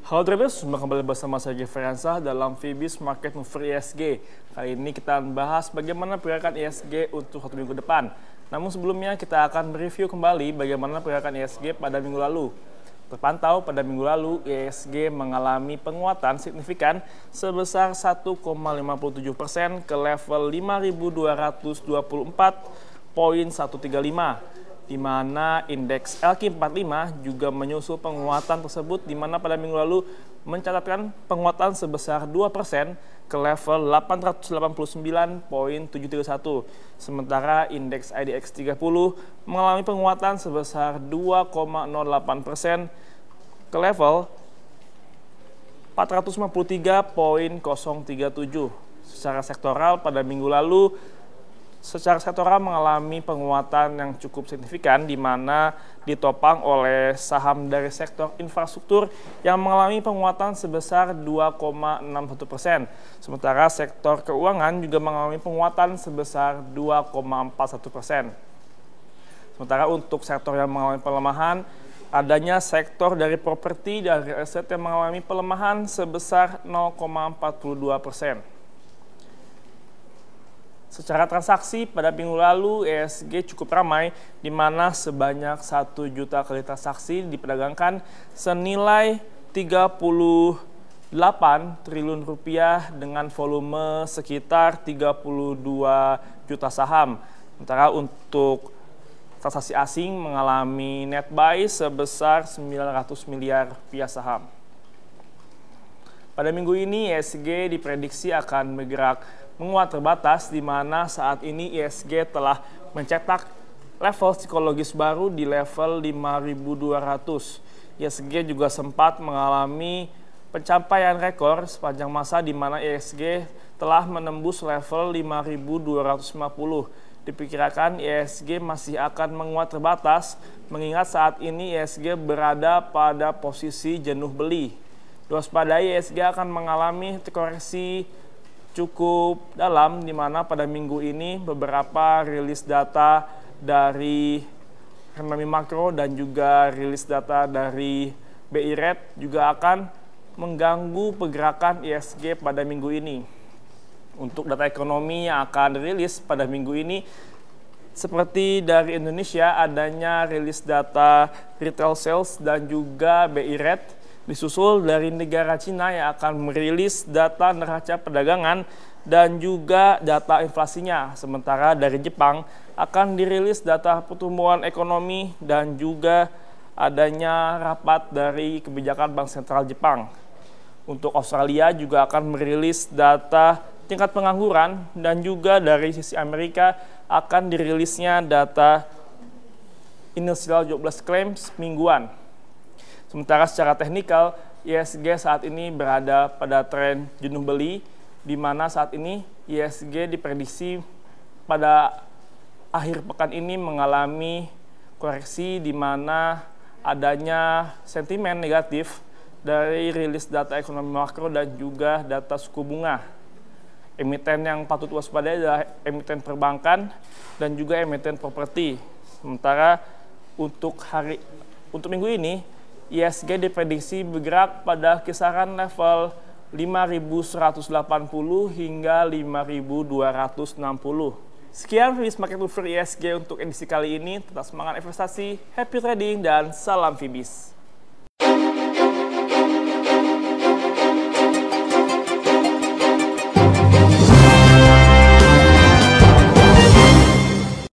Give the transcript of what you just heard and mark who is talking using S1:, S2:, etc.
S1: Halo traders, kembali bersama saya Gefriansah dalam Fibis Market Mover ISG. Kali ini kita bahas bagaimana pergerakan ISG untuk 1 minggu depan. Namun sebelumnya kita akan mereview kembali bagaimana pergerakan ISG pada minggu lalu. Terpantau pada minggu lalu, ISG mengalami penguatan signifikan sebesar 1,57% ke level 5.224,135. Di mana indeks LQ45 juga menyusul penguatan tersebut, di mana pada minggu lalu mencatatkan penguatan sebesar 2% ke level 889,731. Sementara indeks IDX 30 mengalami penguatan sebesar 2,08% ke level 453,037. Secara sektoral pada minggu lalu, secara sektoral mengalami penguatan yang cukup signifikan, di mana ditopang oleh saham dari sektor infrastruktur yang mengalami penguatan sebesar 2,61%. Sementara sektor keuangan juga mengalami penguatan sebesar 2,41%. Sementara untuk sektor yang mengalami pelemahan, adanya sektor dari properti dan real estate yang mengalami pelemahan sebesar 0,42%. Secara transaksi pada minggu lalu ISG cukup ramai, di mana sebanyak 1 juta kali transaksi diperdagangkan senilai 38 triliun rupiah dengan volume sekitar 32 juta saham. Sementara untuk transaksi asing mengalami net buy sebesar 900 miliar rupiah saham. Pada minggu ini ISG diprediksi akan bergerak menguat terbatas, di mana saat ini ISG telah mencetak level psikologis baru di level 5.200. ISG juga sempat mengalami pencapaian rekor sepanjang masa, di mana ISG telah menembus level 5.250. Diperkirakan ISG masih akan menguat terbatas, mengingat saat ini ISG berada pada posisi jenuh beli. Diwaspadai ISG akan mengalami koreksi cukup dalam, di mana pada minggu ini beberapa rilis data dari ekonomi makro dan juga rilis data dari BI Rate juga akan mengganggu pergerakan ISG pada minggu ini. Untuk data ekonomi yang akan dirilis pada minggu ini, seperti dari Indonesia adanya rilis data retail sales dan juga BI Rate, disusul dari negara Cina yang akan merilis data neraca perdagangan dan juga data inflasinya. Sementara dari Jepang akan dirilis data pertumbuhan ekonomi dan juga adanya rapat dari kebijakan Bank Sentral Jepang. Untuk Australia juga akan merilis data tingkat pengangguran, dan juga dari sisi Amerika akan dirilisnya data initial jobless claims mingguan. Sementara secara teknikal, ISG saat ini berada pada tren jenuh beli, di mana saat ini ISG diprediksi pada akhir pekan ini mengalami koreksi, di mana adanya sentimen negatif dari rilis data ekonomi makro dan juga data suku bunga. Emiten yang patut waspadai adalah emiten perbankan dan juga emiten properti. Sementara untuk minggu ini, ISG diprediksi bergerak pada kisaran level 5.180 hingga 5.260. Sekian Fibis Market Mover ISG untuk edisi kali ini. Tetap semangat investasi, happy trading, dan salam Fibis.